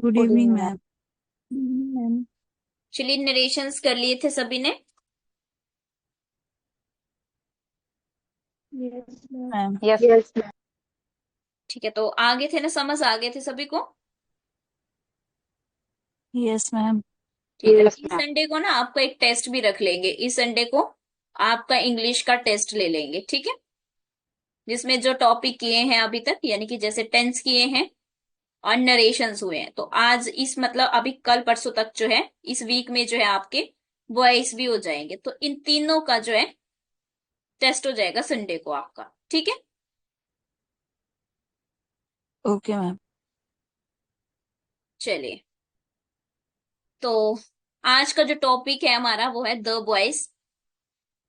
Good good evening evening ma'am. Ma'am. चलिए, narrations कर लिए थे सभी ने। Yes ma'am. Ma'am yes ma'am. ठीक है, तो आगे थे ना, समझ आ गए थे सभी को। Yes ma'am. ठीक है, यस इस मैम। संडे को ना आपका एक टेस्ट भी रख लेंगे। इस संडे को आपका इंग्लिश का टेस्ट ले लेंगे, ठीक है, जिसमें जो टॉपिक किए हैं अभी तक, यानी कि जैसे टेंस किए हैं और नरेशंस हुए हैं, तो आज इस मतलब अभी कल परसों तक जो है, इस वीक में जो है आपके वॉइस भी हो जाएंगे। तो इन तीनों का जो है टेस्ट हो जाएगा संडे को आपका, ठीक है। Okay ma'am. चलिए, तो आज का जो टॉपिक है हमारा वो है द बॉयज।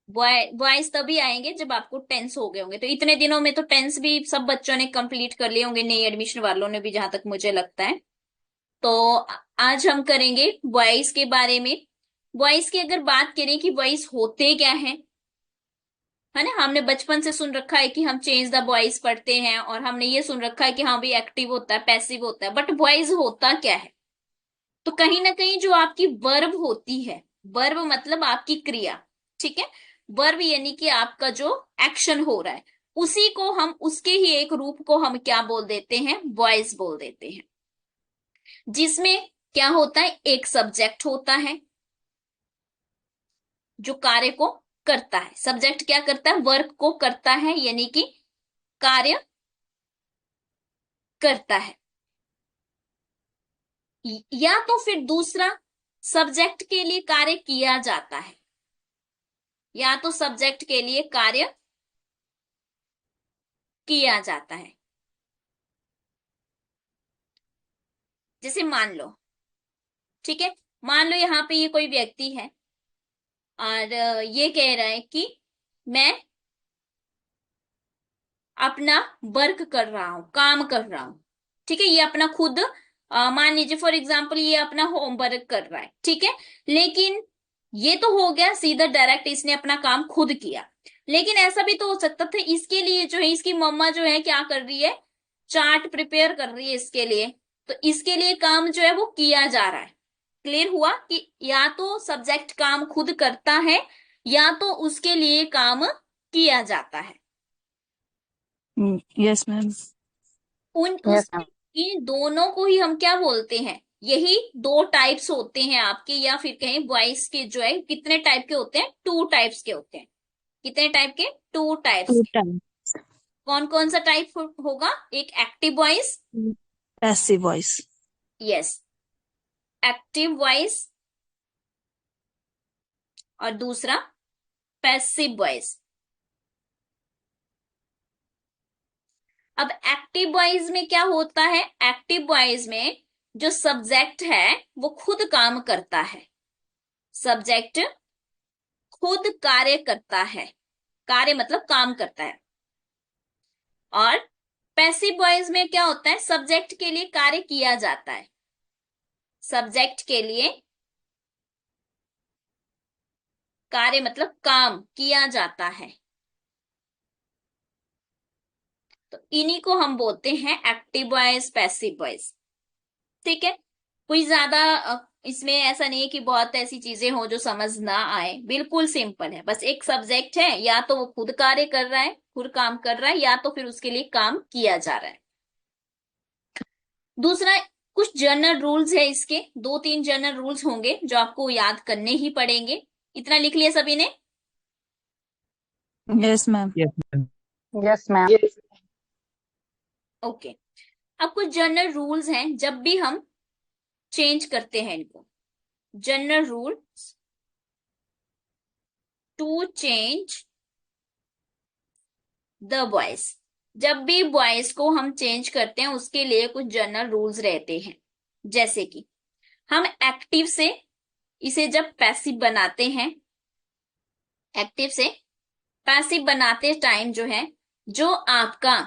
बॉयज तभी आएंगे जब आपको टेंस हो गए होंगे। तो इतने दिनों में तो टेंस भी सब बच्चों ने कंप्लीट कर लिए होंगे, नई एडमिशन वालों ने भी, जहां तक मुझे लगता है। तो आज हम करेंगे बॉयज के बारे में। बॉयज की अगर बात करें कि बॉयज होते क्या हैं, है ना, हमने बचपन से सुन रखा है कि हम चेंज द बॉयज पढ़ते हैं, और हमने ये सुन रखा है कि हाँ भी एक्टिव होता है, पैसिव होता है, बट बॉयज होता क्या है। तो कहीं ना कहीं जो आपकी वर्ब होती है, वर्ब मतलब आपकी क्रिया, ठीक है, वर्ब यानी कि आपका जो एक्शन हो रहा है, उसी को हम, उसके ही एक रूप को हम क्या बोल देते हैं, वॉइस बोल देते हैं। जिसमें क्या होता है, एक सब्जेक्ट होता है जो कार्य को करता है। सब्जेक्ट क्या करता है, वर्क को करता है, यानी कि कार्य करता है। या तो फिर दूसरा, सब्जेक्ट के लिए कार्य किया जाता है, या तो सब्जेक्ट के लिए कार्य किया जाता है। जैसे मान लो, ठीक है, मान लो यहाँ पे ये कोई व्यक्ति है और ये कह रहा है कि मैं अपना वर्क कर रहा हूं, काम कर रहा हूं, ठीक है, ये अपना खुद मान लीजिए फॉर एग्जाम्पल ये अपना होमवर्क कर रहा है, ठीक है। लेकिन ये तो हो गया सीधा डायरेक्ट, इसने अपना काम खुद किया। लेकिन ऐसा भी तो हो सकता था, इसके लिए जो है इसकी मम्मा जो है क्या कर रही है, चार्ट प्रिपेयर कर रही है इसके लिए। तो इसके लिए काम जो है वो किया जा रहा है। क्लियर हुआ कि या तो सब्जेक्ट काम खुद करता है, या तो उसके लिए काम किया जाता है। Yes ma'am. उन यस उसमें मैम। इन दोनों को ही हम क्या बोलते हैं, यही दो टाइप्स होते हैं आपके, या फिर कहें वॉइस के जो है कितने टाइप के होते हैं, टू टाइप्स के होते हैं। कितने टाइप के, टू टाइप्स टू के। टाइम। कौन कौन सा टाइप होगा, एक active voice, passive voice. Yes, active voice, और दूसरा पैसिव वॉइस। अब एक्टिव वॉइस में क्या होता है, एक्टिव वॉइस में जो सब्जेक्ट है वो खुद काम करता है। सब्जेक्ट खुद कार्य करता है, कार्य मतलब काम करता है। और पैसिव वॉइस में क्या होता है, सब्जेक्ट के लिए कार्य किया जाता है। सब्जेक्ट के लिए कार्य मतलब काम किया जाता है। तो इन्हीं को हम बोलते हैं एक्टिव वॉइस, पैसिव वॉइस, ठीक है। कोई ज्यादा इसमें ऐसा नहीं है कि बहुत ऐसी चीजें हो जो समझ ना आए, बिल्कुल सिंपल है। बस एक सब्जेक्ट है, या तो वो खुद कार्य कर रहा है, खुद काम कर रहा है, या तो फिर उसके लिए काम किया जा रहा है। दूसरा, कुछ जनरल रूल्स है इसके, दो तीन जनरल रूल्स होंगे जो आपको याद करने ही पड़ेंगे। इतना लिख लिया सभी ने। Yes ma'am. Yes ma'am. Yes ma'am. Yes. Okay, अब कुछ जनरल रूल्स हैं जब भी हम चेंज करते हैं इनको। General rules to change the voice. जब भी वॉइस को हम चेंज करते हैं उसके लिए कुछ जनरल रूल्स रहते हैं। जैसे कि हम एक्टिव से इसे जब पैसिव बनाते हैं, एक्टिव से पैसिव बनाते टाइम जो है, जो आपका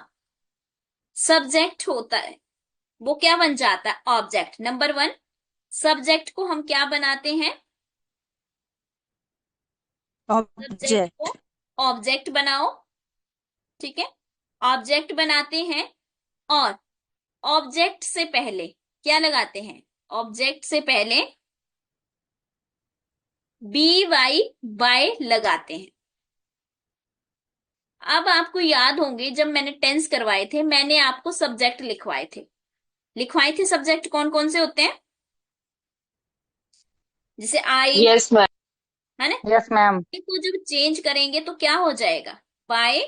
सब्जेक्ट होता है वो क्या बन जाता है, ऑब्जेक्ट। नंबर वन, सब्जेक्ट को हम क्या बनाते हैं, सब्जेक्ट को ऑब्जेक्ट। ऑब्जेक्ट बनाओ, ठीक है, ऑब्जेक्ट बनाते हैं। और ऑब्जेक्ट से पहले क्या लगाते हैं? ऑब्जेक्ट से पहले बी वाई बाय लगाते हैं। अब आपको याद होंगे जब मैंने टेंस करवाए थे, मैंने आपको सब्जेक्ट लिखवाए थे सब्जेक्ट कौन कौन से होते हैं? जैसे आई, Yes, ma'am. है ना? Yes, ma'am. को जब चेंज करेंगे तो क्या हो जाएगा? बाय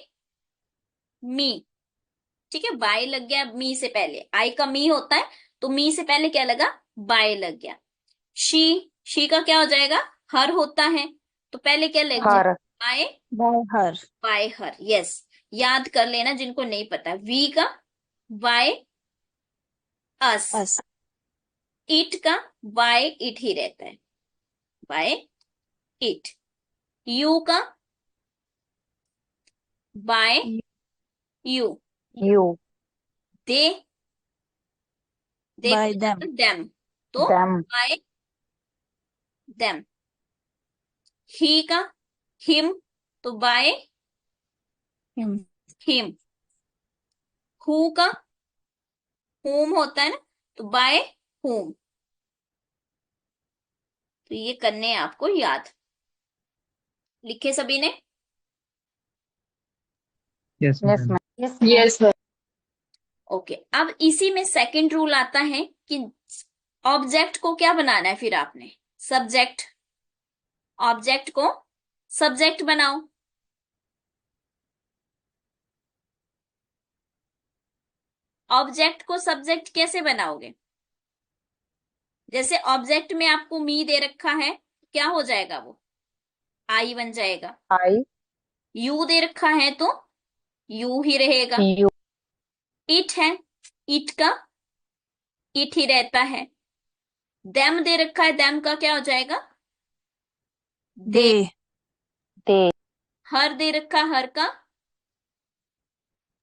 मी। ठीक है, बाय लग गया मी से पहले, आई का मी होता है तो मी से पहले क्या लगा? बाय लग गया। शी का क्या हो जाएगा? हर होता है तो पहले क्या लग जाएगा? Her. By by her. By her. Yes, याद कर लेना जिनको नहीं पता। वी का बाय अस। अस। इट का बाय इट ही रहता है, बाय इट। यू का by you. You. They, they by का देम। देम, तो Them. By them. ही का हिम, तो बाय हिम। हिम। हु का हुम होता है ना, तो बाय हुम। तो ये करने हैं आपको याद। लिखे सभी ने? Yes Yes, ma'am. ma'am. Yes, ma'am. Yes, ma'am. Okay, अब इसी में सेकंड रूल आता है कि ऑब्जेक्ट को क्या बनाना है फिर आपने? सब्जेक्ट। ऑब्जेक्ट को सब्जेक्ट बनाओ। ऑब्जेक्ट को सब्जेक्ट कैसे बनाओगे? जैसे ऑब्जेक्ट में आपको मी दे रखा है, क्या हो जाएगा वो? आई बन जाएगा। I. यू दे रखा है तो यू ही रहेगा। You. इट है, इट का इट ही रहता है। देम दे रखा है, देम का क्या हो जाएगा? दे। दे। They. हर दे रखा, हर का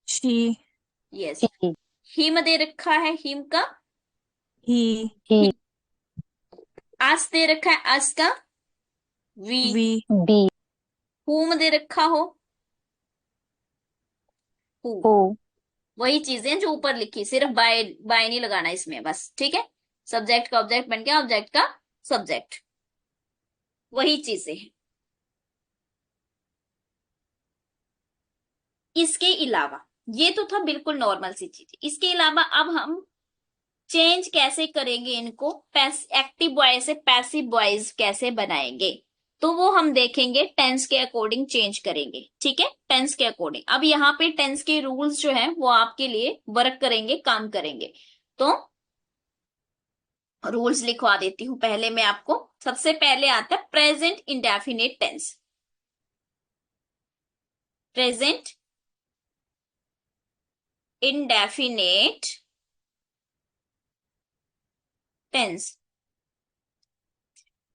she. Yes. She. Him they रखा है, हिम का ही। ही। He. अस दे रखा है, अस का वी। वी। We. हुम दे रखा हो, हु। Who. वही चीजें जो ऊपर लिखी, सिर्फ बाय बाय नहीं लगाना इसमें बस, ठीक है? सब्जेक्ट का ऑब्जेक्ट बन गया, ऑब्जेक्ट का सब्जेक्ट, वही चीजें हैं। इसके अलावा ये तो था बिल्कुल नॉर्मल सी चीज। इसके अलावा अब हम चेंज कैसे करेंगे इनको, एक्टिव वॉइस से पैसिव वॉइस कैसे बनाएंगे, तो वो हम देखेंगे। टेंस के अकॉर्डिंग चेंज करेंगे, ठीक है? टेंस के अकॉर्डिंग। अब यहाँ पे टेंस के रूल्स जो है वो आपके लिए वर्क करेंगे, काम करेंगे। तो रूल्स लिखवा देती हूं पहले मैं आपको। सबसे पहले आता है present indefinite tense. Present indefinite tense.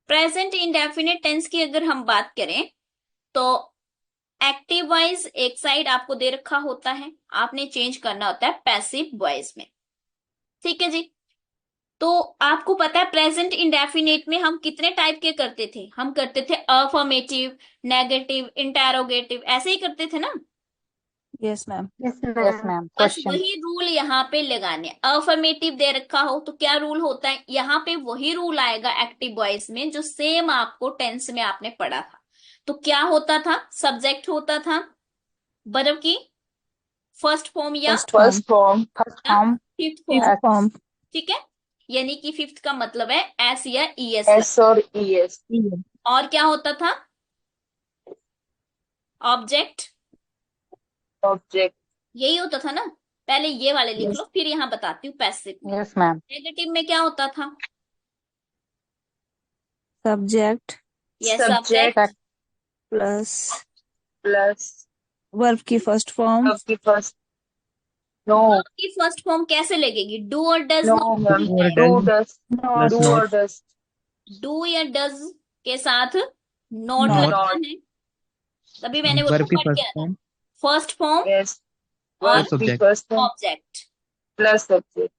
Present indefinite tense की अगर हम बात करें तो एक्टिव वॉइस एक साइड आपको दे रखा होता है, आपने चेंज करना होता है पैसिव वॉइस में, ठीक है जी? तो आपको पता है प्रेजेंट इंडेफिनिट में हम कितने टाइप के करते थे? हम करते थे अफर्मेटिव, नेगेटिव, इंटेरोगेटिव, ऐसे ही करते थे ना? Yes ma'am. Yes, ma'am. Yes, ma'am. बस Question. वही रूल यहाँ पे लगाने। अफर्मेटिव दे रखा हो तो क्या रूल होता है? यहाँ पे वही रूल आएगा एक्टिव वॉइस में जो सेम आपको टेंस में आपने पढ़ा था। तो क्या होता था? सब्जेक्ट होता था बर्ब की फर्स्ट फॉर्म या first form. First form. First form. Fifth fifth form, form. ठीक है? यानी कि फिफ्थ का मतलब है एस या ईएस। S or ES. और क्या होता था? Object, Object. यही होता था ना? पहले ये वाले लिख Yes. लो, फिर यहाँ बताती हूँ पैसिव में। Yes, ma'am. नेगेटिव में क्या होता था? सब्जेक्ट ये Subject subject plus plus verb की फर्स्ट फॉर्म। verb की first. No. की फर्स्ट फॉर्म कैसे लगेगी? डू और डज No, नॉट ma'am. और Do does does. Not. Plus Do or not. does. Do या डज के साथ नॉट नॉट। लगता Not. है, तभी मैंने वो वर्ब की पढ़ फर्स्ट के आया था। Form first form Yes. और Verb प्लस की object. first form object, plus subject.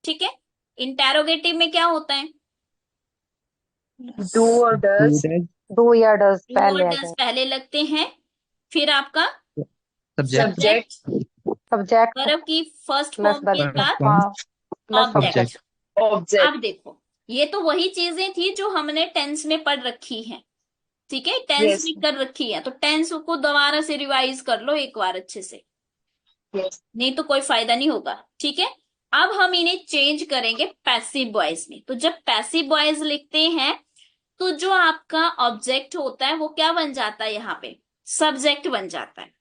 ठीक है? इंटेरोगेटिव में क्या होता है? Do or do does. Does Do या does डू और पहले आ डज जाए. पहले लगते हैं, फिर आपका सब्जेक्ट सब्जेक्ट Subject वर्ब की फर्स्ट plus फॉर्म के the फर्स्ट साथ form plus object, object. Object. Object. अब देखो, ये तो वही चीजें थी जो हमने टेंस में पढ़ रखी हैं, ठीक है, टेंस यस में कर रखी है, तो टेंस को दोबारा से रिवाइज कर लो एक बार अच्छे से, यस। नहीं तो कोई फायदा नहीं होगा, ठीक है। अब हम इन्हें चेंज करेंगे पैसिव वॉइस में। तो जब पैसिव वॉइस लिखते हैं तो जो आपका ऑब्जेक्ट होता है वो क्या बन जाता है, यहाँ पे सब्जेक्ट बन जाता है,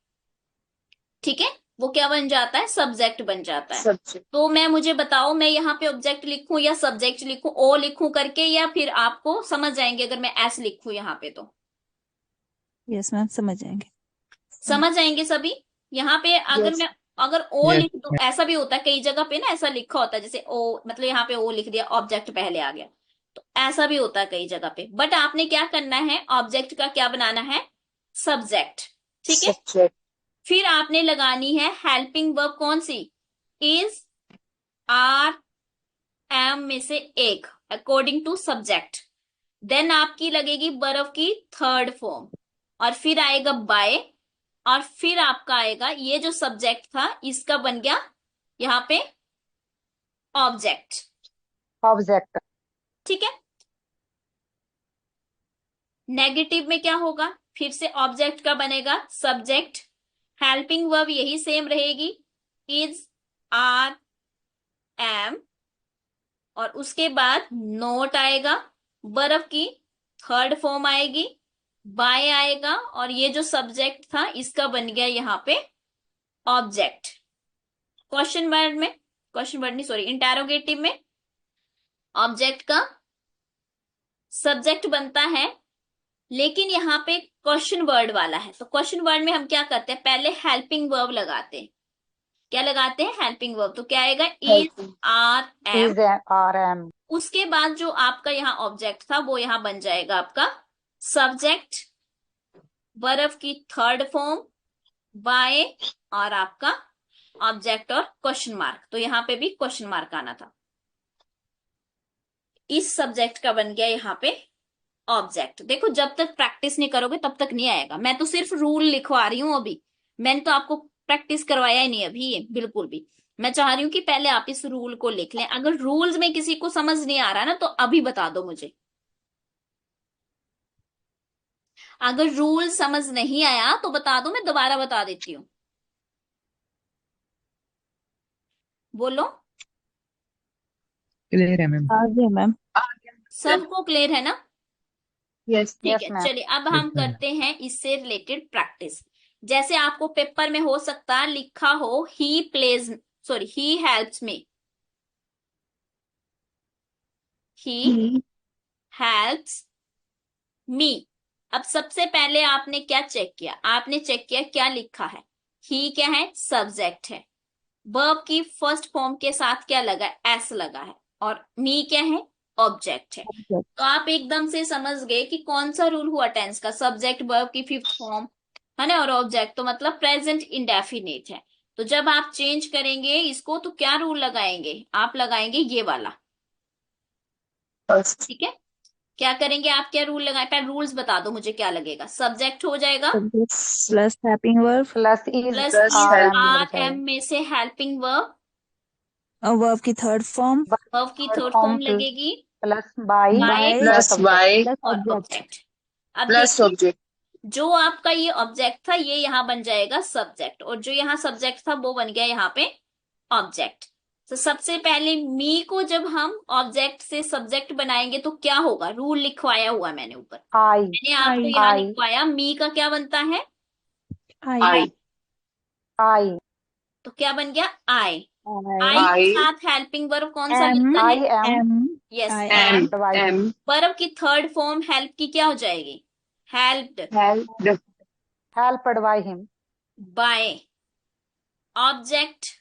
ठीक है, वो क्या बन जाता है, सब्जेक्ट बन जाता है। सब्जेक्ट। तो मुझे बताओ, मैं यहाँ पे ऑब्जेक्ट लिखूं या सब्जेक्ट लिखूं, ओ लिखूं करके, या फिर आपको समझ जाएंगे अगर मैं एस लिखूं यहाँ पे तो? यस मैम, समझ जाएंगे। समझ आएंगे सभी। यहाँ पे अगर यस। मैं अगर ओ यस लिख दूं, ऐसा भी होता है कई जगह पे ना, ऐसा लिखा होता है जैसे ओ, मतलब यहाँ पे ओ लिख दिया, ऑब्जेक्ट पहले आ गया, तो ऐसा भी होता है कई जगह पे। बट आपने क्या करना है, ऑब्जेक्ट का क्या बनाना है, सब्जेक्ट, ठीक है। सब्जेक्ट। फिर आपने लगानी है हेल्पिंग वर्ब, कौन सी, इज, आर, एम में से एक, अकॉर्डिंग टू सब्जेक्ट। देन आपकी लगेगी बर्फ की थर्ड फॉर्म, और फिर आएगा बाय, और फिर आपका आएगा ये जो सब्जेक्ट था इसका बन गया यहाँ पे ऑब्जेक्ट, ऑब्जेक्ट। ठीक है। नेगेटिव में क्या होगा, फिर से ऑब्जेक्ट का बनेगा सब्जेक्ट, हेल्पिंग वर्ब यही सेम रहेगी, इज, आर, एम, और उसके बाद नोट आएगा, बर्फ की थर्ड फॉर्म आएगी, बाय आएगा, और ये जो सब्जेक्ट था इसका बन गया यहाँ पे ऑब्जेक्ट। क्वेश्चन वर्ड में, क्वेश्चन वर्ड नहीं सॉरी, इंटेरोगेटिव में ऑब्जेक्ट का सब्जेक्ट बनता है, लेकिन यहाँ पे क्वेश्चन वर्ड वाला है, तो क्वेश्चन वर्ड में हम क्या करते हैं, पहले हेल्पिंग वर्ब लगाते हैं। क्या लगाते हैं, हेल्पिंग वर्ब, तो क्या आएगा, is, helping. Are, am. Is are am. उसके बाद जो आपका यहाँ ऑब्जेक्ट था वो यहाँ बन जाएगा आपका सब्जेक्ट, वर्ब की थर्ड फॉर्म, बाय, और आपका ऑब्जेक्ट और क्वेश्चन मार्क, तो यहाँ पे भी क्वेश्चन मार्क आना था। इस सब्जेक्ट का बन गया यहाँ पे ऑब्जेक्ट। देखो, जब तक प्रैक्टिस नहीं करोगे तब तक नहीं आएगा, मैं तो सिर्फ रूल लिखवा रही हूं अभी, मैंने तो आपको प्रैक्टिस करवाया ही नहीं अभी, ये बिल्कुल भी। मैं चाह रही हूँ कि पहले आप इस रूल को लिख लें, अगर रूल्स में किसी को समझ नहीं आ रहा ना तो अभी बता दो मुझे। अगर रूल समझ नहीं आया तो बता दो, मैं दोबारा बता देती हूँ, बोलो। क्लियर है मैम। आगे मैम। सबको क्लियर है ना? यस ठीक यस है, मैम। चलिए अब यस हम मैम। करते हैं इससे रिलेटेड प्रैक्टिस। जैसे आपको पेपर में हो सकता है लिखा हो he plays, sorry he helps me, he he. Helps me. अब सबसे पहले आपने क्या चेक किया, आपने चेक किया क्या लिखा है, ही क्या है, सब्जेक्ट है, वर्ब की फर्स्ट फॉर्म के साथ क्या लगा है, एस लगा है, और मी क्या है, ऑब्जेक्ट है। तो आप एकदम से समझ गए कि कौन सा रूल हुआ टेंस का, सब्जेक्ट वर्ब की फिफ्थ फॉर्म है ना, और ऑब्जेक्ट, तो मतलब प्रेजेंट इंडेफिनिट है। तो जब आप चेंज करेंगे इसको तो क्या रूल लगाएंगे, आप लगाएंगे ये वाला, फर्स्ट। ठीक है। क्या करेंगे आप, क्या रूल लगाए, पहले रूल्स बता दो मुझे, क्या लगेगा, सब्जेक्ट हो जाएगा subject plus helping verb, plus is plus plus is, helping are, verb. Am में से हेल्पिंग वर्ब, वर्ब की थर्ड फॉर्म, वर्ब की थर्ड थर्ड फॉर्म फॉर्म लगेगी, plus by by, by plus plus Y plus और object. Object. अब plus देखिए, object. जो आपका ये ऑब्जेक्ट था ये यहाँ बन जाएगा सब्जेक्ट, और जो यहाँ सब्जेक्ट था वो बन गया यहाँ पे ऑब्जेक्ट। तो सबसे पहले मी को जब हम ऑब्जेक्ट से सब्जेक्ट बनाएंगे तो क्या होगा, रूल लिखवाया हुआ है मैंने ऊपर, आई। मैंने आपको आई यहाँ आई। लिखवाया, मी का क्या बनता है, आई आई। आई। तो क्या बन गया, आई। आई आई के आई। साथ हेल्पिंग वर्ब कौन सा एम लगता है, I am. Am yes, I am. Am am. दवाई। एम। वर्ब की थर्ड फॉर्म हेल्प की क्या हो जाएगी, helped helped. Helped by him. By. Object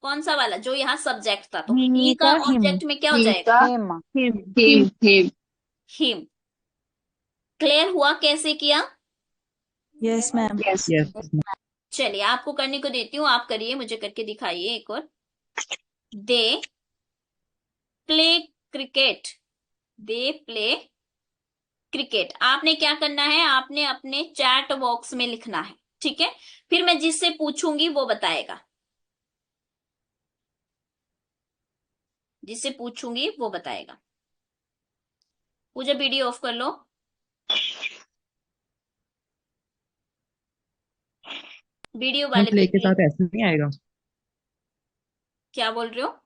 कौन सा वाला, जो यहाँ सब्जेक्ट था, तो ही ही का का हिम ऑब्जेक्ट में क्या हो ही जाएगा, का him him him. Him. Him. Clear हुआ कैसे किया? Yes ma'am. Yes. Yes ma'am. चलिए आपको करने को देती हूँ, आप करिए, मुझे करके दिखाइए एक और। They play cricket, they play cricket. आपने क्या करना है, आपने अपने चैट बॉक्स में लिखना है, ठीक है, फिर मैं जिससे पूछूंगी वो बताएगा। जिससे पूछूंगी वो बताएगा। पूजा वीडियो ऑफ कर लो। वीडियो मैम वाले प्ले पे के क्लिक। साथ ऐसे नहीं आएगा? क्या बोल रहे हो?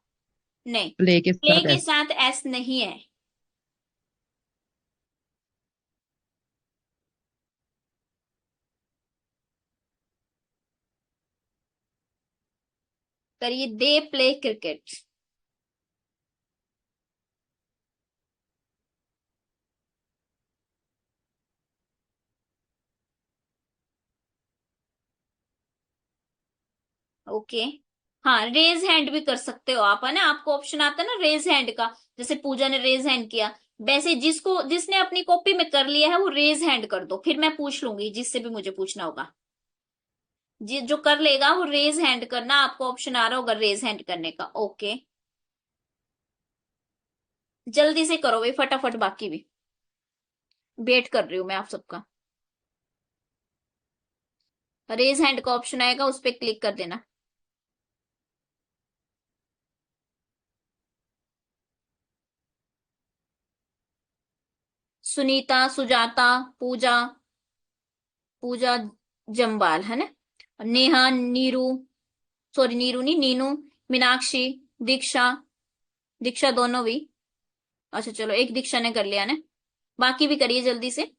नहीं, प्ले के प्ले साथ के ऐसे? साथ एस नहीं है। करिए दे प्ले क्रिकेट। ओके। हाँ, रेज हैंड भी कर सकते हो आप, है ना, आपको ऑप्शन आता है ना रेज हैंड का। जैसे पूजा ने रेज हैंड किया, वैसे जिसने अपनी कॉपी में कर लिया है वो रेज हैंड कर दो, फिर मैं पूछ लूंगी जिससे भी मुझे पूछना होगा। जो कर लेगा वो रेज हैंड करना, आपको ऑप्शन आ रहा होगा रेज हैंड करने का। ओके, जल्दी से करो भाई फटाफट, बाकी भी वेट कर रही हूँ मैं आप सबका। रेज हैंड का ऑप्शन आएगा, उस पर क्लिक कर देना। सुनीता, सुजाता, पूजा, पूजा जम्बाल, है ना, नेहा, नीरू, सॉरी नीरू नहीं, नीनू, मीनाक्षी, दीक्षा, दीक्षा दोनों भी। अच्छा चलो, एक दीक्षा ने कर लिया ना, बाकी भी करिए जल्दी से।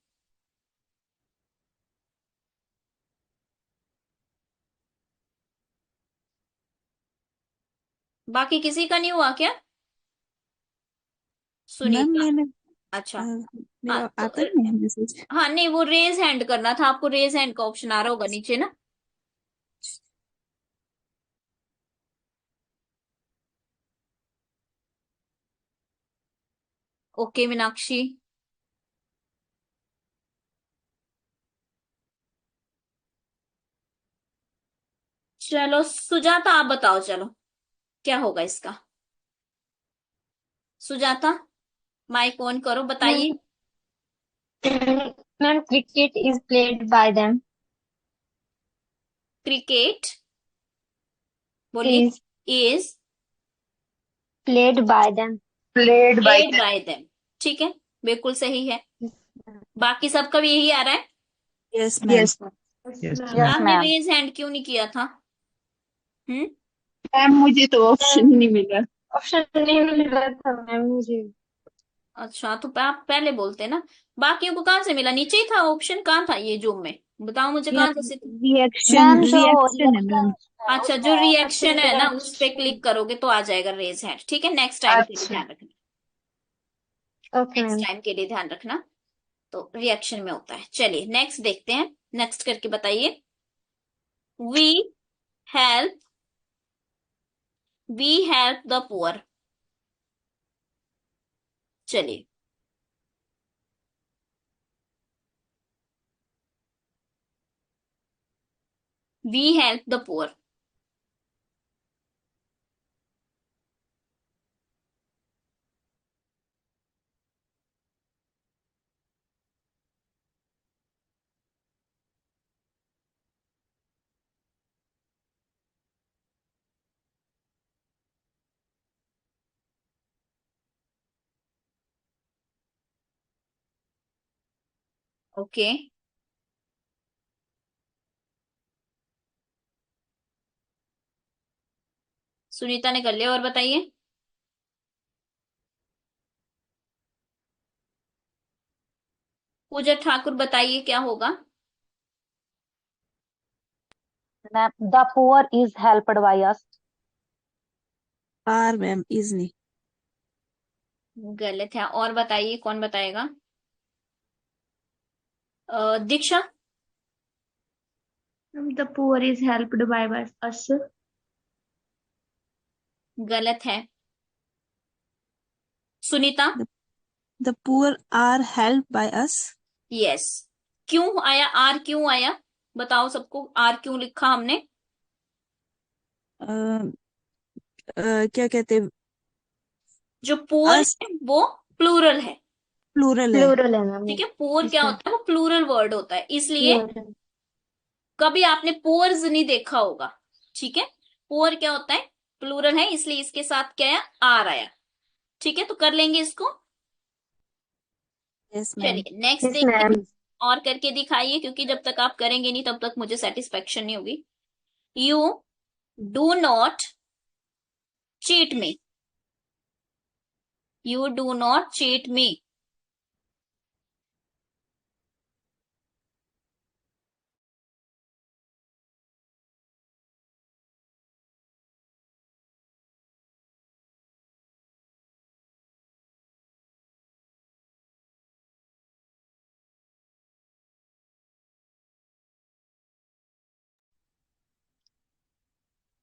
बाकी किसी का नहीं हुआ क्या? मैम सुनीता। मैंने अच्छा। हाँ मेरा तो आता नहीं है मैसेज। हाँ नहीं, वो रेज हैंड करना था आपको, रेज हैंड का ऑप्शन आ रहा होगा नीचे ना। ओके मीनाक्षी। चलो सुजाता आप बताओ, चलो क्या होगा इसका। सुजाता, माइक ऑन करो, Ma'am, बताइए। ma'am, cricket is played by them. Cricket, बोलिए। Is is played by them. Played by played by them. ठीक है, बिल्कुल सही है। बाकी सबका भी यही आ रहा है। Yes ma'am. Yes yes yes आपने मैम। रेज हैंड क्यों नहीं किया था? हम्म। मैम मुझे तो ऑप्शन ही नहीं मिला। ऑप्शन नहीं मिल रहा था मैम मुझे। अच्छा तो आप पहले बोलते ना। बाकियों को कहाँ से मिला? नीचे ही था ऑप्शन, कहाँ था ये जूम में? बताओ मुझे कहाँ से रिएक्शन मैम जो रिएक्शन है मैम। रिएक्शन है अच्छा, जो उसमें सबसे रिएक्शन है ना उस पे रिएक्शन। क्लिक करोगे तो आ जाएगा रेज हैंड। ठीक है, नेक्स्ट टाइम के लिए अच्छा ध्यान रखना। Okay next ma'am. टाइम के लिए ध्यान रखना। तो रिएक्शन में होता है। चलिए नेक्स्ट देखते हैं, नेक्स्ट करके बताइए। We help, we help the poor. चलिए, we help the poor. Okay, Sunita ने कर लिया, और बताइए। पूजा ठाकुर बताइए क्या होगा। Ma'am the poor is helped by us. Are ma'am, is नहीं। गलत है, और बताइए कौन बताएगा। दीक्षा। The poor is helped by us. गलत है। Sunita. The poor are help by us. Yes. क्यों आया आर, क्यों आया? बताओ सबको, आर क्यों लिखा हमने? क्या कहते हैं? जो पुअर अस है वो प्लूरल है। प्लूरल है। प्लूरल है मैम ठीक है, पुअर क्या इसमें। होता है, वो प्लूरल वर्ड होता है, इसलिए प्लूरल। कभी आपने पुअर्स नहीं देखा होगा। ठीक है, पुअर क्या होता है, प्लूरल है, इसलिए इसके साथ क्या आया, आर आया। ठीक है, तो कर लेंगे इसको। Yes ma'am. चलिए नेक्स्ट यस देखिए, मैम। और करके दिखाइए, क्योंकि जब तक आप करेंगे नहीं तब तक मुझे सेटिस्फेक्शन नहीं होगी। You do not cheat me. You do not cheat मी।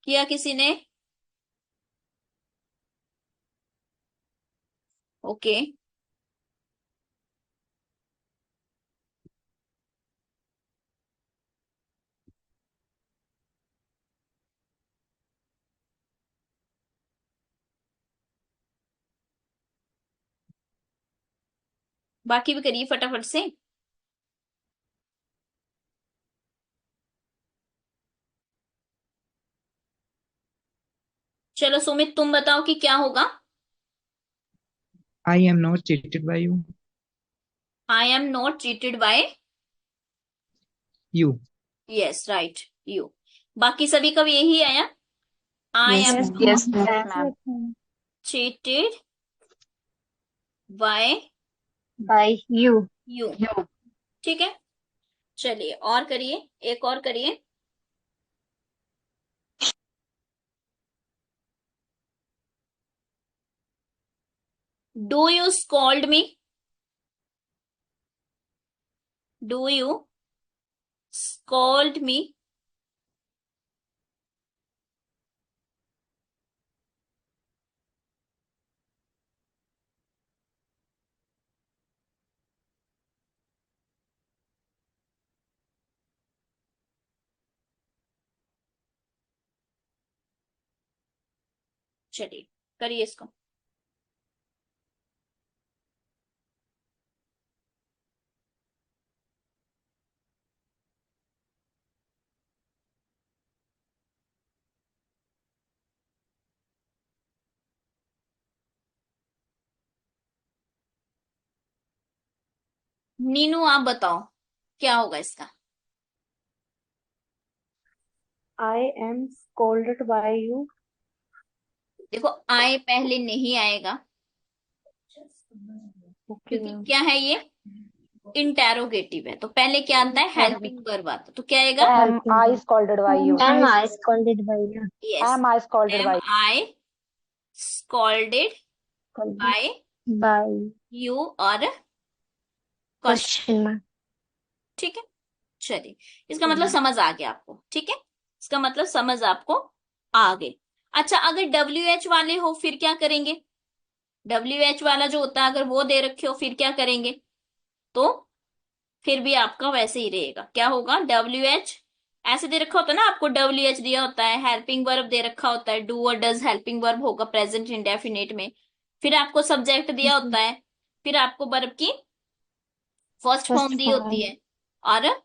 किया किसी ने? ओके। बाकी भी करिए फटाफट से। चलो सुमित तुम बताओ कि क्या होगा। I am not cheated by you. I am not cheated by. You. Yes right, you. बाकी सभी का भी यही आया। I yes am ma'am. Not yes ma'am. Cheated by by you. You. ठीक है, चलिए और करिए, एक और करिए। Do you scold me. Do you scold me. चलिए करिए इसको। नीनू आप बताओ क्या होगा इसका। I am scolded by you. देखो आए पहले नहीं आएगा, ओके क्योंकि मैम। क्या है ये इंटेरोगेटिव है, तो पहले क्या आता है, हेल्पिंग वर्ब आता है, तो क्या आएगा? Am I scolded by you? Am I scolded by you. Yes, Am I scolded am by I scolded by by you और क्वेश्चन। Question mark. ठीक है, चलिए इसका मतलब समझ आ गया आपको। ठीक है, इसका मतलब समझ आपको आ गई। अच्छा, अगर डब्ल्यू एच वाले हो फिर क्या करेंगे? डब्ल्यू एच वाला जो होता है, अगर वो दे रखे हो फिर क्या करेंगे? तो फिर भी आपका वैसे ही रहेगा। क्या होगा? डब्ल्यू एच ऐसे दे रखा होता है ना आपको, डब्ल्यू एच दिया होता है, हेल्पिंग वर्ब दे रखा होता है, डू और डज हेल्पिंग वर्ब होगा प्रेजेंट इंडेफिनिट में। फिर आपको सब्जेक्ट दिया होता है, फिर आपको वर्ब की फर्स्ट फॉर्म फर्स्ट दी होती फॉर्म। है, और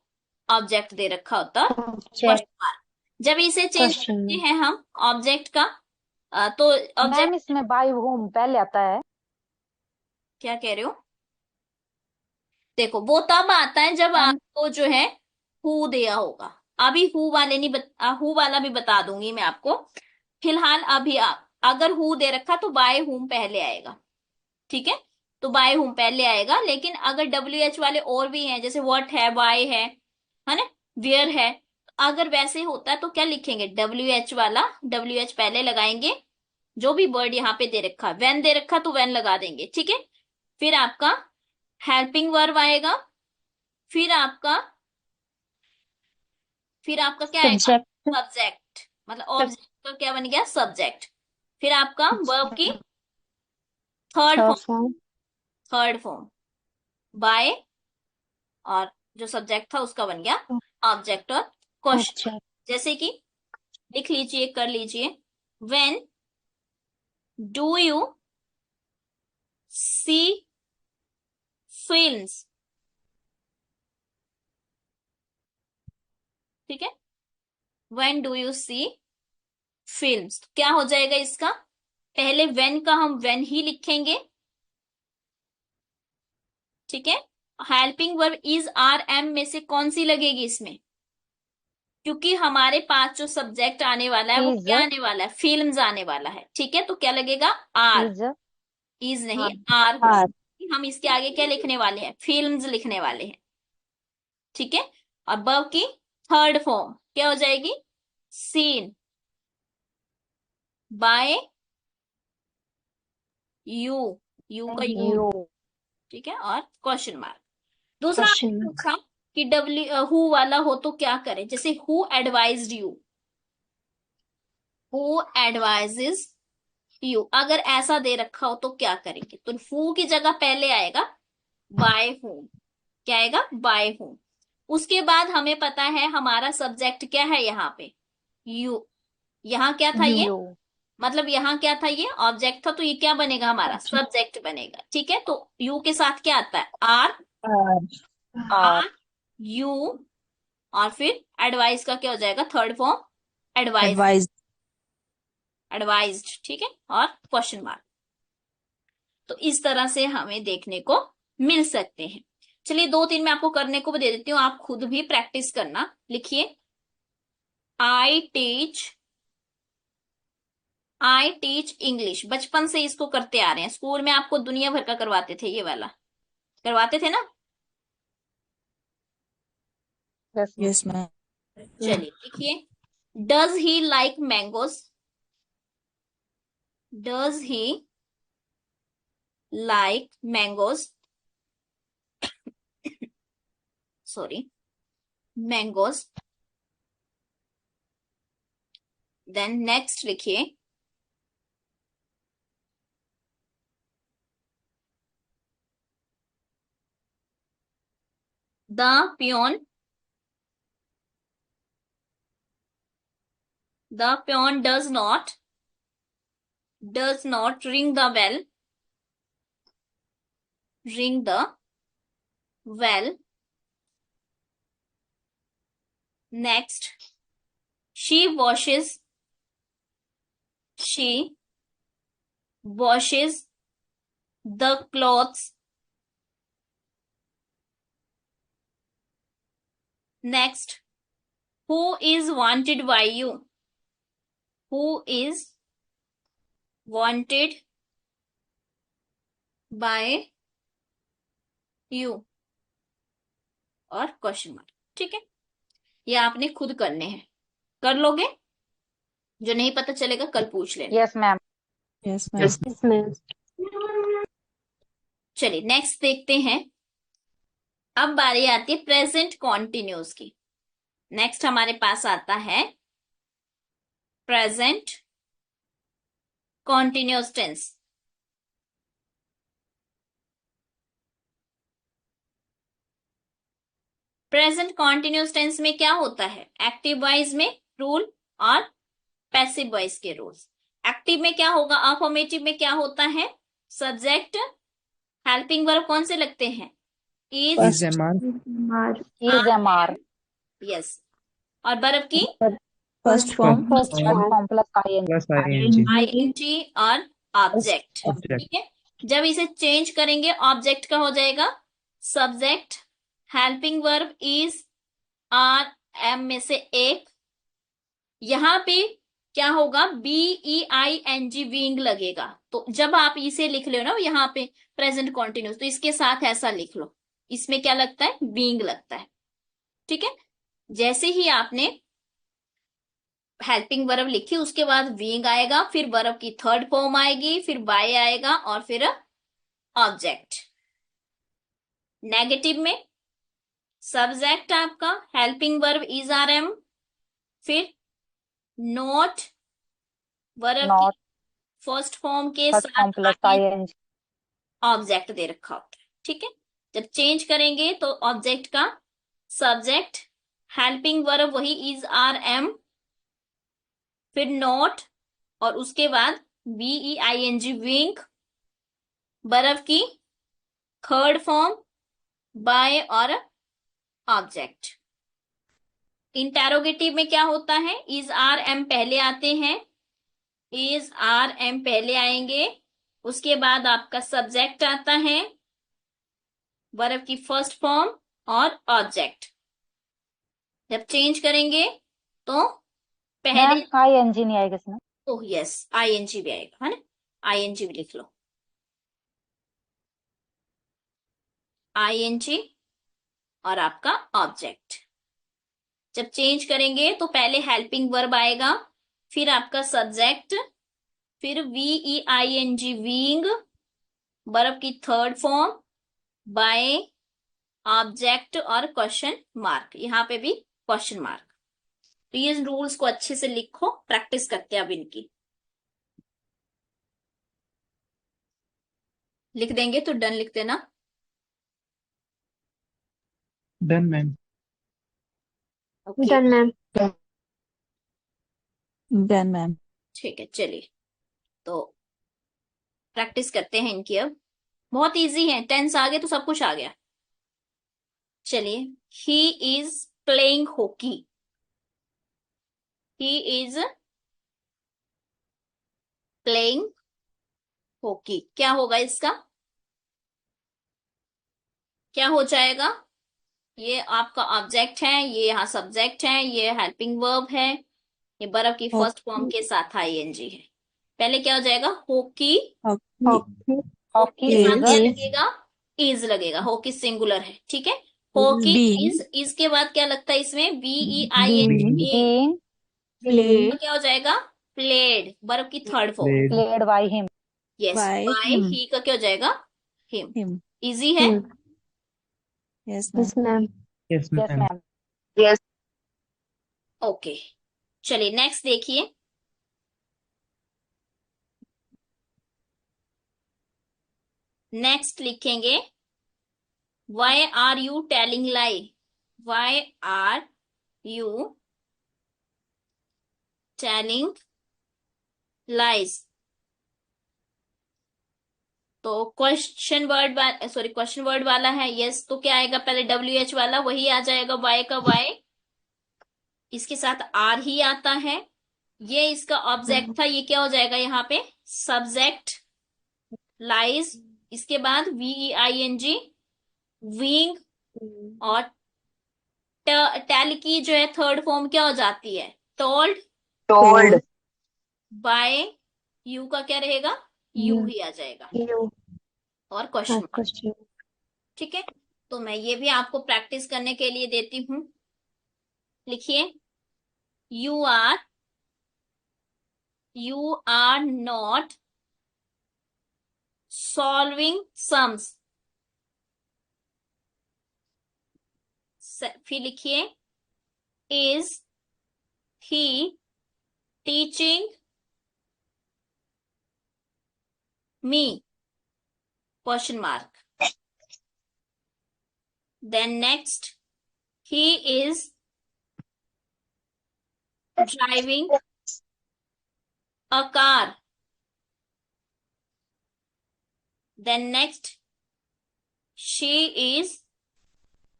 ऑब्जेक्ट दे रखा होता है ऑब्जेक्ट क्वेश्चन मार्क। जब इसे चेंज क्वेश्चन करते मार्क। हैं हम ऑब्जेक्ट का, तो मैम? ऑब्जेक्ट इसमें by whom पहले आता है। क्या कह रहे हो? देखो वो तब आता है जब मैम आपको जो है हु दिया होगा। अभी हु वाले नहीं हु वाला भी बता दूंगी मैं आपको। फिलहाल अभी अगर हु दे रखा तो बाय हुम पहले आएगा। ठीक है, तो बाय हुम पहले आएगा, लेकिन अगर डब्ल्यू एच वाले और भी हैं, जैसे व्हाट है, बाय है ना, वेयर है, अगर वैसे होता है तो क्या लिखेंगे? डब्ल्यू एच वाला, डब्ल्यू एच पहले लगाएंगे, जो भी वर्ड यहाँ पे दे रखा, वेन दे रखा तो वेन लगा देंगे। ठीक है, फिर आपका हेल्पिंग वर्ब आएगा, फिर आपका फिर आपका क्या आएगा? सब्जेक्ट। सब्जेक्ट, मतलब ऑब्जेक्ट का क्या बन गया? सब्जेक्ट। फिर आपका वर्ब की third third form, form. Third form by, और जो सब्जेक्ट था उसका बन गया ऑब्जेक्ट और क्वेश्चन। ऑब्जेक्ट। जैसे कि लिख लीजिए, कर लीजिए। When do you see films. ठीक है, when do you see films, क्या हो जाएगा इसका? पहले वेन का हम वेन ही लिखेंगे, ठीक है। Helping verb is are am में से कौन सी लगेगी इसमें, क्योंकि हमारे पास जो सब्जेक्ट आने वाला है वो इज क्या आने वाला है, फिल्म्स आने वाला है, ठीक है। तो क्या लगेगा, आर, इज इज नहीं आर आर होगा। आर। हम इसके आगे क्या लिखने वाले हैं, फिल्म्स लिखने वाले हैं, ठीक है। और वर्ब की थर्ड फॉर्म क्या हो जाएगी, सीन बाय यू, यू का यू, यू ठीक है। और क्वेश्चन मार्क। दूसरा क्वेश्चन आपने मार्क। पूछा कि डब्ल्यू हु वाला हो तो क्या करें, जैसे who advised you, who advises you, अगर ऐसा दे रखा हो तो क्या करेंगे, तो हु की जगह पहले आएगा बाय हूम, क्या आएगा, बाय हूम। उसके बाद हमें पता है हमारा सब्जेक्ट क्या है यहाँ पे, यू। यहाँ क्या था यू। ये, यू मतलब यहाँ क्या था, ये ऑब्जेक्ट था, तो ये क्या बनेगा, हमारा सब्जेक्ट बनेगा, ठीक है। तो यू के साथ क्या आता है, are, are. Are are you, और फिर एडवाइस का क्या हो जाएगा, third form advise, advise. Advised, ठीक है। और क्वेश्चन मार्क। तो इस तरह से हमें देखने को मिल सकते हैं। चलिए दो तीन मैं आपको करने को भी दे देती हूँ, आप खुद भी प्रैक्टिस करना। लिखिए, आई टीच इंग्लिश, बचपन से इसको करते आ रहे हैं, स्कूल में आपको दुनिया भर का करवाते थे, ये वाला करवाते थे ना। Yes yes ma'am. चलिए लिखिए, does he like mangoes, does he like mangoes, sorry, mangoes. Then next लिखिए, the peon, the peon does not ring the bell, ring the well. Next, she washes the clothes. Next, who is wanted by you, who is wanted by you, और question mark, ठीक है। ये आपने खुद करने हैं, कर लोगे, जो नहीं पता चलेगा कल पूछ लेना। Yes ma'am yes ma'am. Yes ma'am. चलिए नेक्स्ट देखते हैं। अब बारी आती है प्रेजेंट कॉन्टिन्यूस की। नेक्स्ट हमारे पास आता है present continuous tense. Present continuous tense में क्या होता है, एक्टिव वॉइस में रूल और पैसिव वॉइस के रूल्स। एक्टिव में क्या होगा, अफर्मेटिव में क्या होता है, सब्जेक्ट हेल्पिंग वर्ब कौन से लगते हैं, इज, फर्स्ट। मार। इज एम आर यस, और वर्ब की first form. First first form. Form plus ING ING और ऑब्जेक्ट, ठीक है। जब इसे चेंज करेंगे ऑब्जेक्ट का हो जाएगा subject, helping verb is are am में से एक, यहां पे क्या होगा, BEING विंग लगेगा। तो जब आप इसे लिख लो ना यहाँ पे प्रेजेंट कॉन्टिन्यूस, तो इसके साथ ऐसा लिख लो, इसमें क्या लगता है, बीइंग लगता है, ठीक है। जैसे ही आपने हेल्पिंग वर्ब लिखी उसके बाद बीइंग आएगा, फिर वर्ब की थर्ड फॉर्म आएगी, फिर बाय आएगा, और फिर ऑब्जेक्ट। नेगेटिव में सब्जेक्ट आपका helping verb is are am, फिर नॉट वर्ब की नॉट फर्स्ट फॉर्म के फर्स्ट फॉर्म साथ प्लस आईएनजी ऑब्जेक्ट दे रखा होता है, ठीक है। जब चेंज करेंगे तो ऑब्जेक्ट का सब्जेक्ट, हेल्पिंग वर्ब वही इज आर एम, फिर नॉट, और उसके बाद BEING विंग, वर्ब की थर्ड फॉर्म बाय और ऑब्जेक्ट। इंटेरोगेटिव में क्या होता है, इज आर एम पहले आते हैं, इज, आर, एम पहले आएंगे, उसके बाद आपका सब्जेक्ट आता है, वर्ब की फर्स्ट फॉर्म और ऑब्जेक्ट। जब चेंज करेंगे तो पहले, मैम ING नहीं आएगा इसमें। ओह यस, आईएनजी भी आएगा, है ना, आईएनजी भी लिख लो, आईएनजी और आपका ऑब्जेक्ट। जब चेंज करेंगे तो पहले हेल्पिंग वर्ब आएगा, फिर आपका सब्जेक्ट, फिर VEING वीइंग, वर्ब की थर्ड फॉर्म, बाय, ऑब्जेक्ट और क्वेश्चन मार्क, यहाँ पे भी क्वेश्चन मार्क। तो ये रूल्स को अच्छे से लिखो, प्रैक्टिस करते हैं अब इनकी। लिख देंगे तो डन लिख देना। Done ma'am. Okay, done ma'am. Done ma'am. ठीक है, चलिए तो प्रैक्टिस करते हैं इनकी अब। बहुत इजी है, टेंस आ गए तो सब कुछ आ गया। चलिए, he is playing hockey, he is playing hockey, क्या होगा इसका, क्या हो जाएगा? ये आपका ऑब्जेक्ट है, ये यहाँ सब्जेक्ट है, ये हेल्पिंग वर्ब है, ये वर्ब की फर्स्ट फॉर्म के साथ आईएनजी है। पहले क्या हो जाएगा, हॉकी, हॉकी हॉकी हॉकी के साथ इज क्या is लगेगा, इज लगेगा, हॉकी सिंगुलर है, ठीक है। हॉकी बीइंग इज के बाद क्या लगता है इसमें, BEING being being, being played तो क्या हो जाएगा, प्लेड, वर्ब की third form, played. Played by him. Yes, by by him he का क्या हो जाएगा, हिम। हिम इजी है। him. Yes ma'am. Yes, ma'am. Yes yes ma'am. Ma'am. Yes. Okay, चलिए नेक्स्ट देखिए। नेक्स्ट लिखेंगे, why are you telling lie, why are you telling lies. तो question word, sorry question word वाला है, yes, तो क्या आएगा, पहले WH वाला वही आ जाएगा, वाई का वाई, इसके साथ आर ही आता है, ये इसका ऑब्जेक्ट था, ये क्या हो जाएगा यहाँ पे, सब्जेक्ट, लाइज, इसके बाद VEING विंग, और टेल की जो है थर्ड फॉर्म क्या हो जाती है, टोल्ड, टोल्ड बाय, यू का क्या रहेगा, यू You. ही आ जाएगा, You. और क्वेश्चन मार्क, Question. ठीक है। तो मैं ये भी आपको प्रैक्टिस करने के लिए देती हूँ, लिखिए, you are not solving sums, फिर लिखिए, is he teaching me, question mark, then next, he is driving a car, then next, she is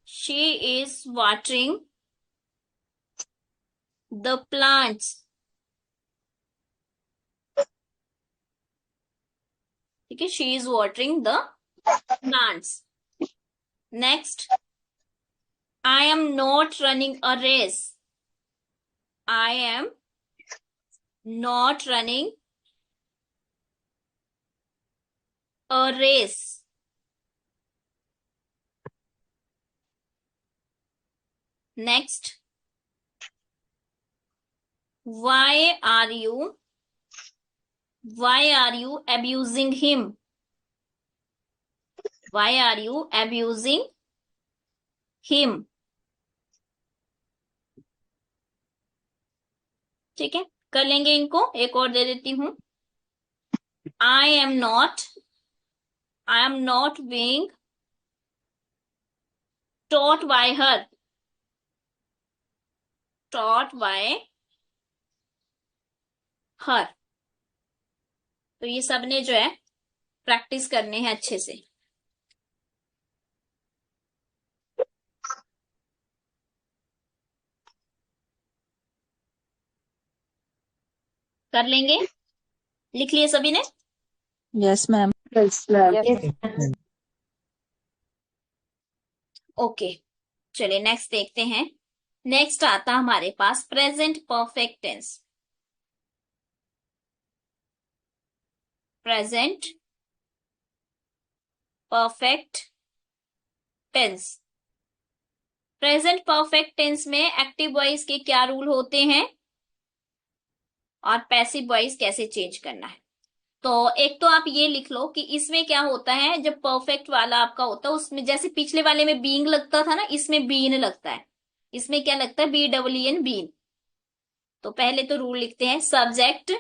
she is watering the plants, ठीक है, she is watering the plants। next, I am not running a race, I am not running a race। next, why are you abusing him, why are you abusing him, ठीक है, कर लेंगे इनको, एक और दे देती हूं, I am not being taught by her, taught by her। तो ये सब ने जो है प्रैक्टिस करने हैं अच्छे से, कर लेंगे। लिख लिए सभी ने? Yes, ma'am. Yes, ma'am. Okay, चलिए नेक्स्ट देखते हैं। नेक्स्ट आता हमारे पास present perfect tense. Present perfect tense. Present perfect tense में एक्टिव वॉइस के क्या रूल होते हैं और पैसिव वॉइस कैसे चेंज करना है। तो एक तो आप ये लिख लो कि इसमें क्या होता है, जब परफेक्ट वाला आपका होता है उसमें जैसे पिछले वाले में बीइंग लगता था ना, इसमें बीन लगता है। इसमें क्या लगता है, BEEN, बीन। तो पहले तो रूल लिखते हैं। सब्जेक्ट,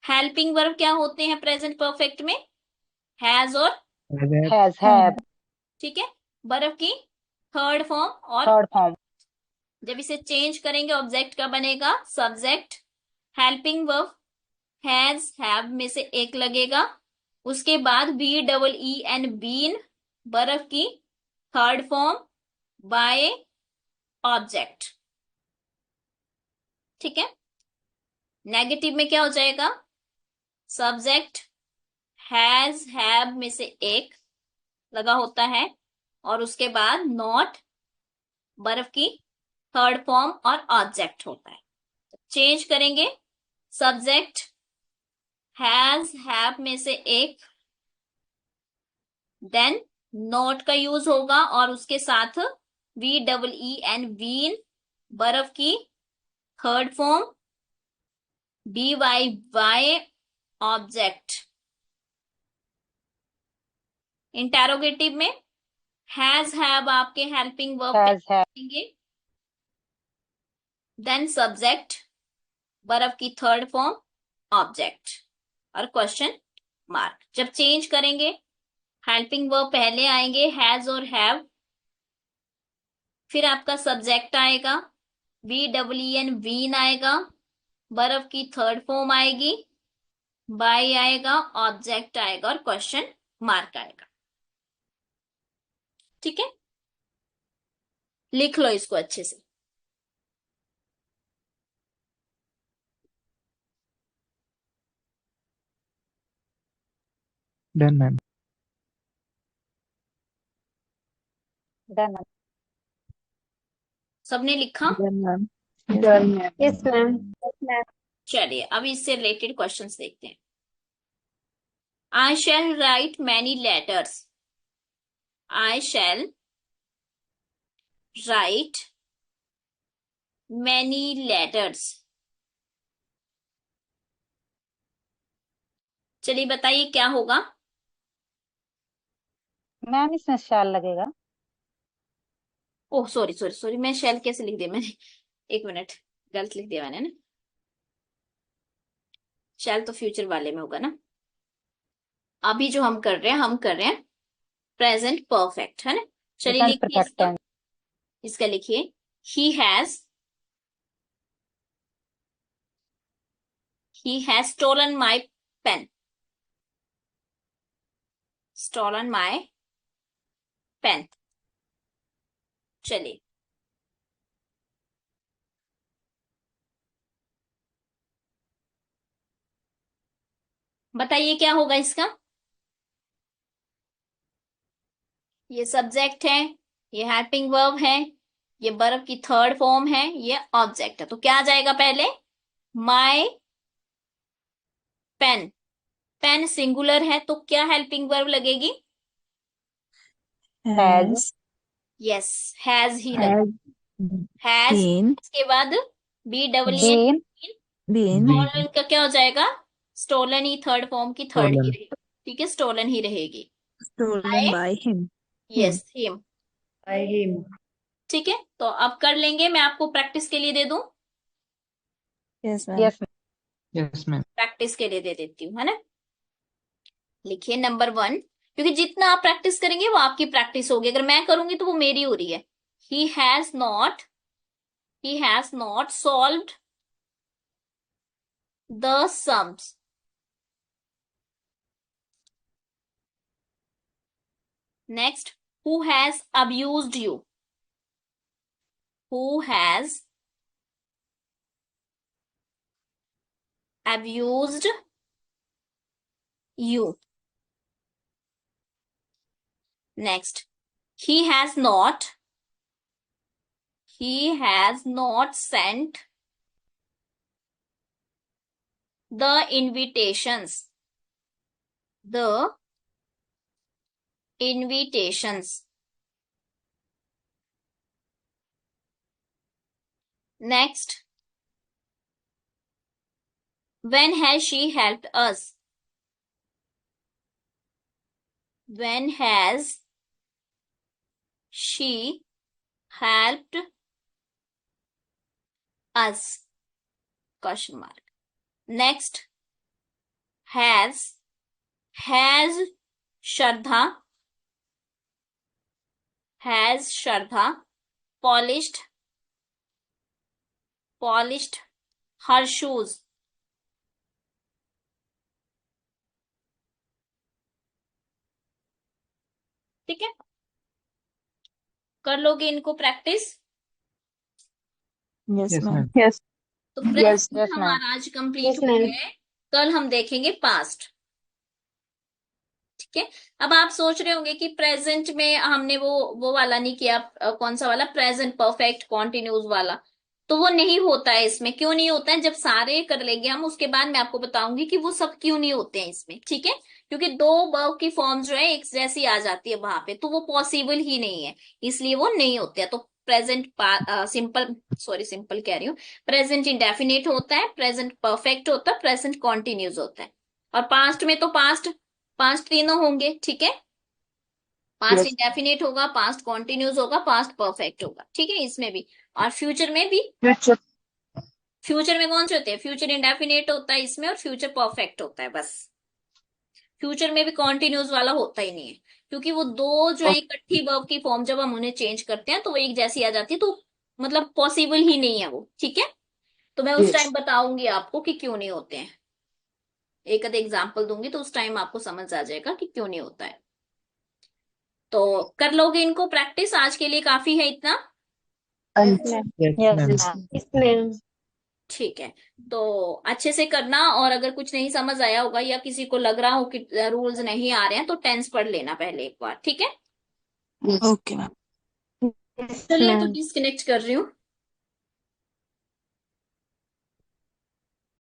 हेल्पिंग वर्ब क्या होते हैं प्रेजेंट परफेक्ट में, हैज और has, have, ठीक है, वर्ब की थर्ड फॉर्म। और third form, जब इसे चेंज करेंगे ऑब्जेक्ट का बनेगा subject. Helping verb has have में से एक लगेगा, उसके बाद BEEN, बीन, वर्ब की थर्ड फॉर्म, बाय ऑब्जेक्ट। ठीक है। नेगेटिव में क्या हो जाएगा, सब्जेक्ट हैज हैव में से एक लगा होता है, और उसके बाद नॉट, वर्ब की थर्ड फॉर्म और ऑब्जेक्ट होता है। चेंज करेंगे, सब्जेक्ट हैज हैव में से एक, देन नॉट का यूज होगा और उसके साथ BEEN, बीन, वर्ब की third form, BYY, object. Interrogative में हैज हैव आपके हेल्पिंग वर्ब has, have, करेंगे, देन सब्जेक्ट, वर्ब की थर्ड फॉर्म, ऑब्जेक्ट और क्वेश्चन मार्क। जब चेंज करेंगे हेल्पिंग वर्ब पहले आएंगे हैज और हैव, फिर आपका सब्जेक्ट आएगा, BEEN, बीन आएगा, वर्ब की थर्ड फॉर्म आएगी, बाय आएगा, ऑब्जेक्ट आएगा और क्वेश्चन मार्क आएगा। ठीक है, लिख लो इसको अच्छे से। Done, ma'am. done, सबने लिखा? Done, ma'am. Yes, ma'am. चलिए अब इससे रिलेटेड क्वेश्चंस देखते हैं। आई शैल राइट मैनी लेटर्स। आई शैल राइट मैनी लेटर्स। चलिए बताइए क्या होगा। मैम इसमें shall लगेगा। ओह सॉरी सॉरी सॉरी, मैं शैल कैसे लिख दिया मैंने, एक मिनट, गलत लिख दिया मैंने ना। शैल तो फ्यूचर वाले में होगा ना। अभी जो हम कर रहे हैं, हम कर रहे हैं प्रेजेंट परफेक्ट, है ना। चलिए Present लिखिए perfect इसका। tense, इसका लिखिए, he has stolen my pen. Stolen my pen. चलिए बताइए क्या होगा इसका। ये सब्जेक्ट है, ये हेल्पिंग वर्ब है, ये वर्ब की थर्ड फॉर्म है, ये ऑब्जेक्ट है। तो क्या आ जाएगा पहले, माई पेन। पेन सिंगुलर है तो क्या हेल्पिंग वर्ब लगेगी, has, यस हैज ही लगेगी। Has हैज, been, इसके बाद BEEN, been, been स्टोलन का क्या हो जाएगा, स्टोलन ही थर्ड फॉर्म की थर्ड ही Stolen. रहेगी। ठीक है, स्टोलन ही रहेगी। stolen by him. Yes him. By him. ठीक है, तो अब कर लेंगे, मैं आपको प्रैक्टिस के लिए दे दूं, Yes, ma'am. yes, Yes, ma'am. Practice के लिए दे देती हूँ, है ना। लिखिए नंबर 1, क्योंकि जितना आप प्रैक्टिस करेंगे वो आपकी प्रैक्टिस होगी, अगर मैं करूंगी तो वो मेरी हो रही है। He has not, he has not solved the sums. Next, who has abused you? Who has abused you. Next, he has not sent the invitations. Next, when has she helped us? When has she helped us? Question mark. Next, has Shraddha polished her shoes? ठीक है, कर लोगे इनको practice? Yes, Yes, ma'am. ma'am. Yes. तो Yes, present yes, ma'am. हमारा आज complete Yes, हो ma'am. गया है, कल हम देखेंगे पास्ट। ठीक है, अब आप सोच रहे होंगे कि प्रेजेंट में हमने वो वाला नहीं किया, कौन सा वाला, प्रेजेंट परफेक्ट कॉन्टिन्यूस वाला। तो वो नहीं होता है इसमें। क्यों नहीं होता है? जब सारे कर लेंगे हम, उसके बाद मैं आपको बताऊंगी कि वो सब क्यों नहीं होते हैं इसमें। ठीक है, क्योंकि दो वर्ब की फॉर्म्स जो है एक जैसी आ जाती है वहां पे, तो वो पॉसिबल ही नहीं है, इसलिए वो नहीं होते हैं। तो प्रेजेंट सिंपल कह रही हूँ, प्रेजेंट इंडेफिनिट होता है, प्रेजेंट परफेक्ट होता है, प्रेजेंट कॉन्टिन्यूस होता है। और पास्ट में तो पास्ट तीनों होंगे। ठीक है, पास्ट Yes. इंडेफिनिट होगा, पास्ट कॉन्टिन्यूस होगा, पास्ट परफेक्ट होगा। ठीक है, इसमें भी। और फ्यूचर में भी। Future. फ्यूचर में कौन से होते हैं? फ्यूचर इंडेफिनिट होता है इसमें, और फ्यूचर परफेक्ट होता है बस। फ्यूचर में भी कॉन्टिन्यूस वाला होता ही नहीं है, क्योंकि वो दो जो है इकट्ठी वर्ब की फॉर्म जब हम उन्हें चेंज करते हैं तो वो एक जैसी आ जाती है, तो मतलब पॉसिबल ही नहीं है वो। ठीक है, तो मैं उस Yes. टाइम बताऊंगी आपको कि क्यों नहीं होते हैं, एक आध एग्जाम्पल दूंगी, तो उस टाइम आपको समझ आ जाएगा कि क्यों नहीं होता है। तो कर लोगे इनको प्रैक्टिस? आज के लिए काफी है इतना। Yes, ma'am. Yes, Yes, ma'am. ma'am. Yes, ma'am. ठीक है, तो अच्छे से करना, और अगर कुछ नहीं समझ आया होगा या किसी को लग रहा हो कि रूल्स नहीं आ रहे हैं, तो टेंस पढ़ लेना पहले एक बार। ठीक है, Yes. Okay, ma'am. Yes, चलिए तो ma'am. डिस्कनेक्ट कर रही हूँ।